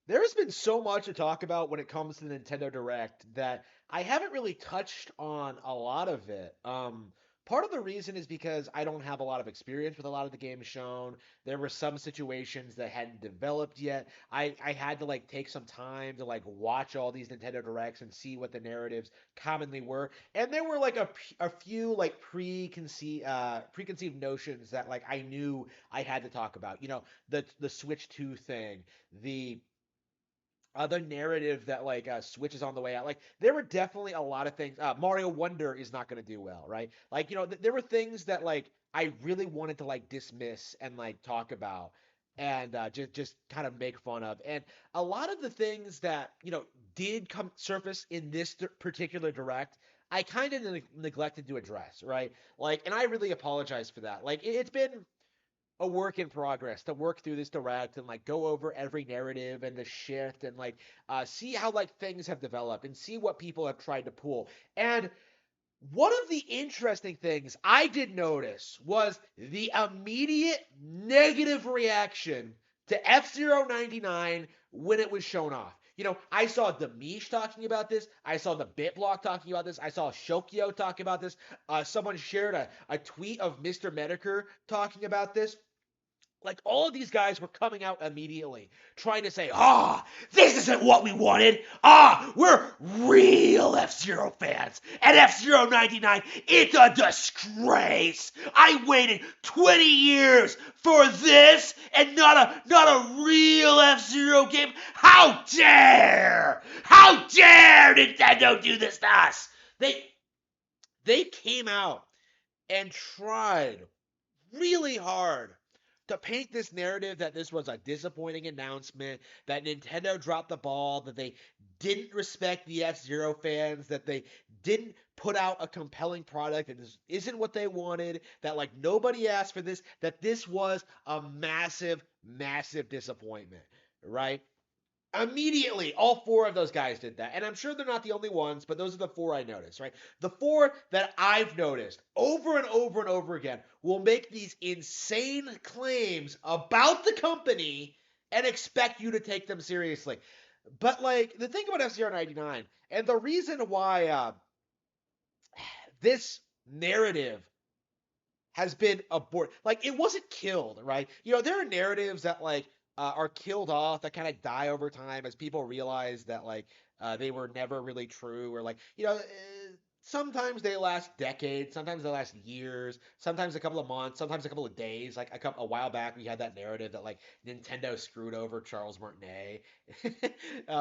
There's been so much to talk about when it comes to Nintendo Direct that I haven't really touched on a lot of it. Part of the reason is because I don't have a lot of experience with a lot of the games shown. There were some situations that hadn't developed yet. I had to like take some time to like watch all these Nintendo Directs and see what the narratives commonly were. And there were like a few like preconceived notions that like I knew I had to talk about. The Switch 2 thing, the other narrative that like Switch is on the way out. Like there were definitely a lot of things. Mario Wonder is not going to do well, right? Like there were things that like I really wanted to like dismiss and like talk about and just kind of make fun of. And a lot of the things that did come surface in this particular direct. I kind of neglected to address, right? Like, and I really apologize for that. Like, it's been a work in progress to work through this direct and like go over every narrative and the shift and like see how like things have developed and see what people have tried to pull. And one of the interesting things I did notice was the immediate negative reaction to F-Zero 99 when it was shown off. I saw Demish talking about this. I saw the BitBlock talking about this. I saw Shokyo talking about this. Someone shared a tweet of Mr. Medicare talking about this. Like all of these guys were coming out immediately, trying to say, this isn't what we wanted. We're real F-Zero fans. And F-Zero 99, it's a disgrace. I waited 20 years for this and not a real F-Zero game. How dare! How dare Nintendo do this to us? They came out and tried really hard to paint this narrative that this was a disappointing announcement, that Nintendo dropped the ball, that they didn't respect the F-Zero fans, that they didn't put out a compelling product, that this isn't what they wanted, that like nobody asked for this, that this was a massive, massive disappointment, right? Immediately, all four of those guys did that. And I'm sure they're not the only ones, but those are the four I noticed, right? The four that I've noticed over and over and over again will make these insane claims about the company and expect you to take them seriously. But, like, the thing about F-Zero 99, and the reason why this narrative has been aborted. Like it wasn't killed, right? There are narratives that like are killed off that kind of die over time as people realize that like they were never really true, or like sometimes they last decades, sometimes they last years, sometimes a couple of months, sometimes a couple of days. Like a while back, we had that narrative that like Nintendo screwed over Charles Martinet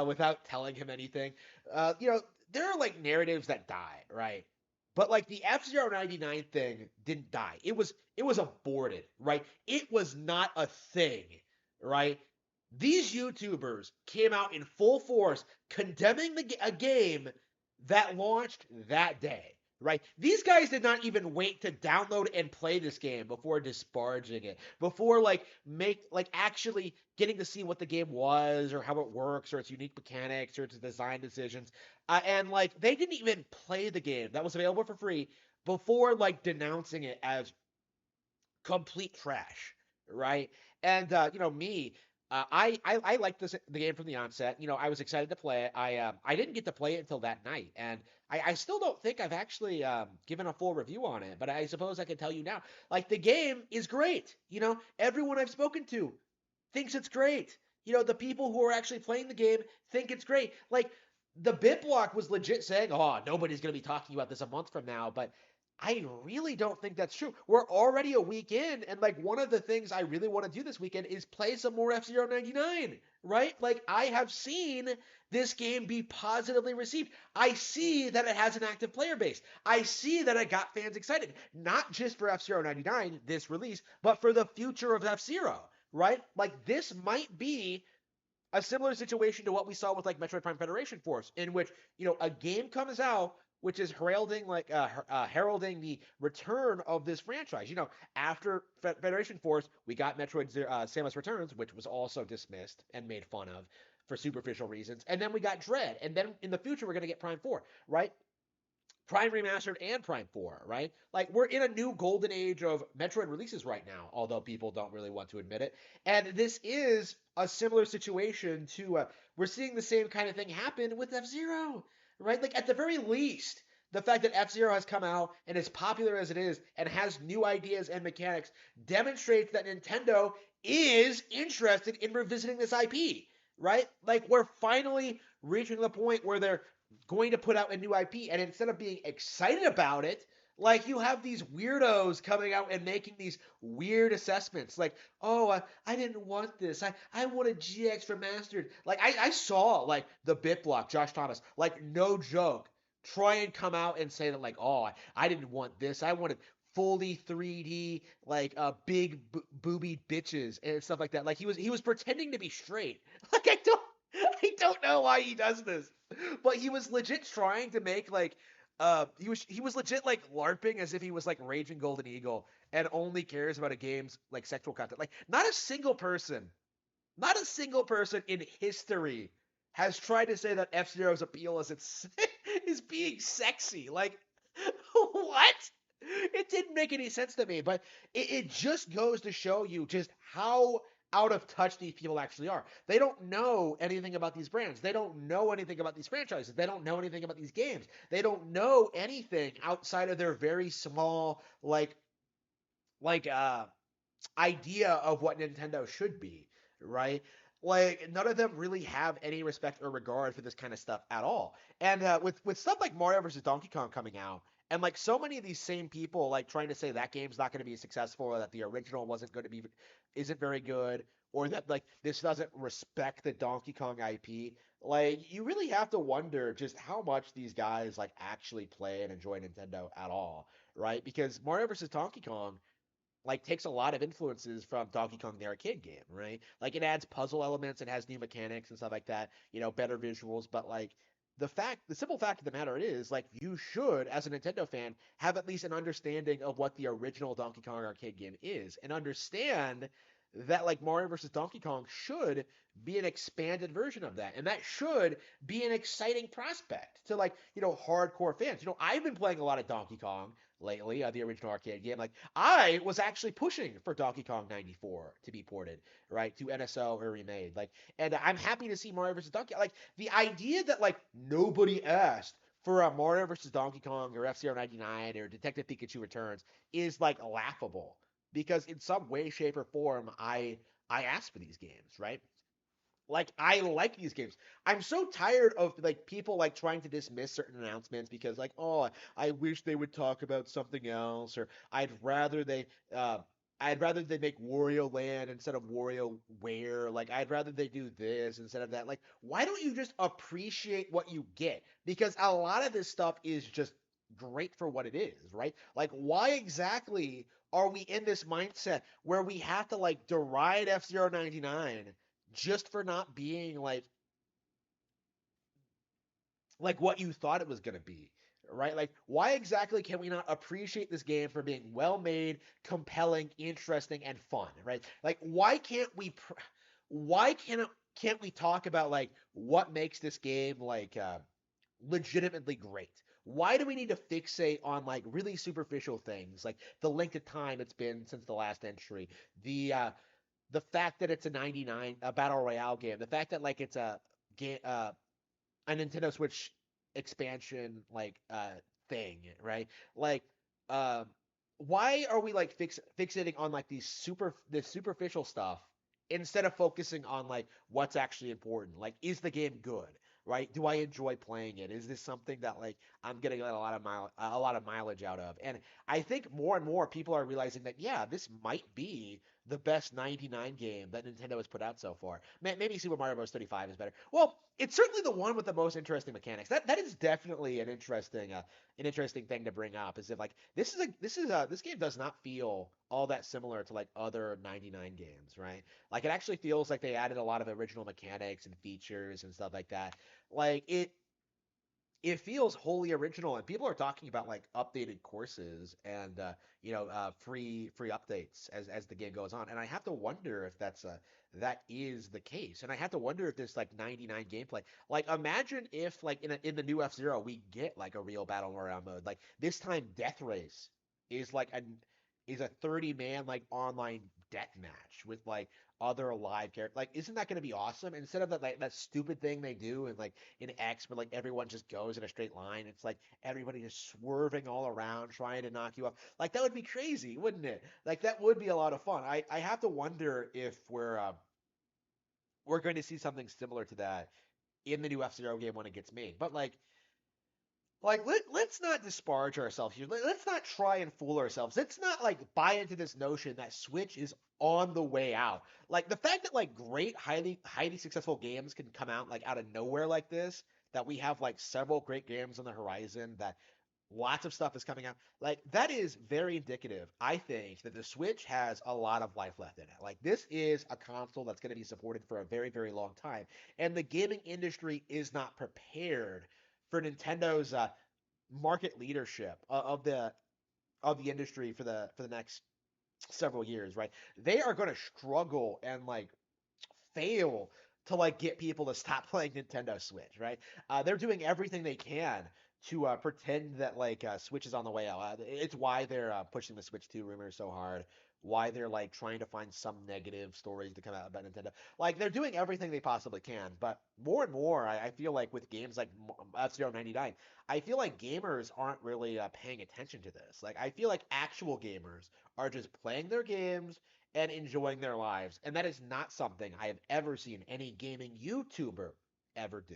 without telling him anything. There are like narratives that die, right? But like the F-Zero 99 thing didn't die. It was aborted, right? It was not a thing, right? These YouTubers came out in full force condemning a game that launched that day, right? These guys did not even wait to download and play this game before disparaging it, before like actually getting to see what the game was or how it works or its unique mechanics or its design decisions. And like they didn't even play the game that was available for free before like denouncing it as complete trash, right? And me, I liked the game from the onset. I was excited to play it. I didn't get to play it until that night, and I still don't think I've actually given a full review on it. But I suppose I can tell you now. Like the game is great. Everyone I've spoken to thinks it's great. The people who are actually playing the game think it's great. Like the BitBlock was legit saying, "Oh, nobody's going to be talking about this a month from now," but I really don't think that's true. We're already a week in, and like one of the things I really want to do this weekend is play some more F-Zero 99, right? Like I have seen this game be positively received. I see that it has an active player base. I see that it got fans excited, not just for F-Zero 99, this release, but for the future of F-Zero, right? Like this might be a similar situation to what we saw with like Metroid Prime Federation Force, in which a game comes out which is heralding the return of this franchise. After Federation Force, we got Metroid Samus Returns, which was also dismissed and made fun of for superficial reasons, and then we got Dread, and then in the future we're gonna get Prime 4, right? Prime Remastered and Prime 4, right? Like we're in a new golden age of Metroid releases right now, although people don't really want to admit it. And this is a similar situation to we're seeing the same kind of thing happen with F-Zero, right? Like at the very least, the fact that F-Zero has come out and as popular as it is and has new ideas and mechanics demonstrates that Nintendo is interested in revisiting this IP, right? Like we're finally reaching the point where they're going to put out a new IP, and instead of being excited about it, like you have these weirdos coming out and making these weird assessments, like, oh, I didn't want this. I wanted GX remastered. Like I saw like the BitBlock, Josh Thomas, like no joke, try and come out and say that like, oh, I didn't want this. I wanted fully 3D like big booby bitches and stuff like that. Like he was pretending to be straight. Like I don't know why he does this, but he was legit trying to make like he was legit like larping as if he was like Raging Golden Eagle and only cares about a game's like sexual content. Like not a single person in history has tried to say that F-Zero's appeal is being sexy. Like what? It didn't make any sense to me, but it just goes to show you just how out of touch these people actually are. They don't know anything about these brands. They don't know anything about these franchises. They don't know anything about these games. They don't know anything outside of their very small like idea of what Nintendo should be, right? Like none of them really have any respect or regard for this kind of stuff at all. And with stuff like Mario versus Donkey Kong coming out, and like so many of these same people like trying to say that game's not going to be successful, or that the original wasn't going to be isn't very good, or that like this doesn't respect the Donkey Kong IP. Like you really have to wonder just how much these guys like actually play and enjoy Nintendo at all, right? Because Mario versus Donkey Kong like takes a lot of influences from Donkey Kong the arcade game, right? Like it adds puzzle elements, it has new mechanics and stuff like that, better visuals, but like the simple fact of the matter is like you should as a Nintendo fan have at least an understanding of what the original Donkey Kong arcade game is and understand that like Mario versus Donkey Kong should be an expanded version of that. And that should be an exciting prospect to like, hardcore fans. I've been playing a lot of Donkey Kong lately, the original arcade game. Like I was actually pushing for Donkey Kong 94 to be ported, right, to NSO or remade. Like, and I'm happy to see Mario vs. Donkey. Like the idea that like nobody asked for a Mario vs. Donkey Kong or F-Zero 99 or Detective Pikachu Returns is like laughable because in some way, shape, or form, I asked for these games, right? Like I like these games. I'm so tired of like people like trying to dismiss certain announcements because like, oh, I wish they would talk about something else, or uh I'd rather they make Wario Land instead of WarioWare. Like I'd rather they do this instead of that. Like why don't you just appreciate what you get? Because a lot of this stuff is just great for what it is, right? Like why exactly are we in this mindset where we have to like deride F-Zero 99 just for not being like what you thought it was going to be, right? Like why exactly can we not appreciate this game for being well made, compelling, interesting, and fun, right? Like why can't we talk about like what makes this game like legitimately great? Why do we need to fixate on like really superficial things like the length of time it's been since the last entry, the fact that it's a 99 a battle royale game, the fact that like it's game a Nintendo Switch expansion thing, right? Like um why are we like fixating on like this superficial stuff instead of focusing on like what's actually important? Like is the game good? Right? Do I enjoy playing it? Is this something that like I'm getting a lot of mileage out of? And I think more and more people are realizing that yeah, this might be the best 99 game that Nintendo has put out so far. Maybe Super Mario Bros. 35 is better. Well, it's certainly the one with the most interesting mechanics. That is definitely an interesting thing to bring up. Is if like this game does not feel all that similar to like other 99 games, right? Like it actually feels like they added a lot of original mechanics and features and stuff like that. Like it feels wholly original, and people are talking about like updated courses and free updates as the game goes on. And I have to wonder if that is the case. And I have to wonder if this like 99 gameplay. Like imagine if like in the new F-Zero we get like a real battle royale mode. Like this time Death Race is like a 30-man like online death match with like other live characters. Like isn't that going to be awesome? Instead of that stupid thing they do and like in X where like everyone just goes in a straight line. It's like everybody just swerving all around trying to knock you off. Like that would be crazy, wouldn't it? Like that would be a lot of fun. I have to wonder if we're going to see something similar to that in the new F-Zero game when it gets made. But let's not disparage ourselves here. Let's not try and fool ourselves. Let's not like buy into this notion that Switch is on the way out. Like the fact that like great, highly successful games can come out like out of nowhere like this, that we have like several great games on the horizon, that lots of stuff is coming out. Like that is very indicative, I think, that the Switch has a lot of life left in it. Like this is a console that's going to be supported for a very, very long time, and the gaming industry is not prepared for Nintendo's market leadership of the industry for the next several years, right? They are going to struggle and like fail to like get people to stop playing Nintendo Switch, right? They're doing everything they can to pretend that like Switch is on the way out. It's why they're pushing the Switch 2 rumors so hard. Why they're like trying to find some negative stories to come out about Nintendo. Like they're doing everything they possibly can, but more and more, I feel like with games like F-Zero 99, I feel like gamers aren't really paying attention to this. Like I feel like actual gamers are just playing their games and enjoying their lives. And that is not something I have ever seen any gaming YouTuber ever do.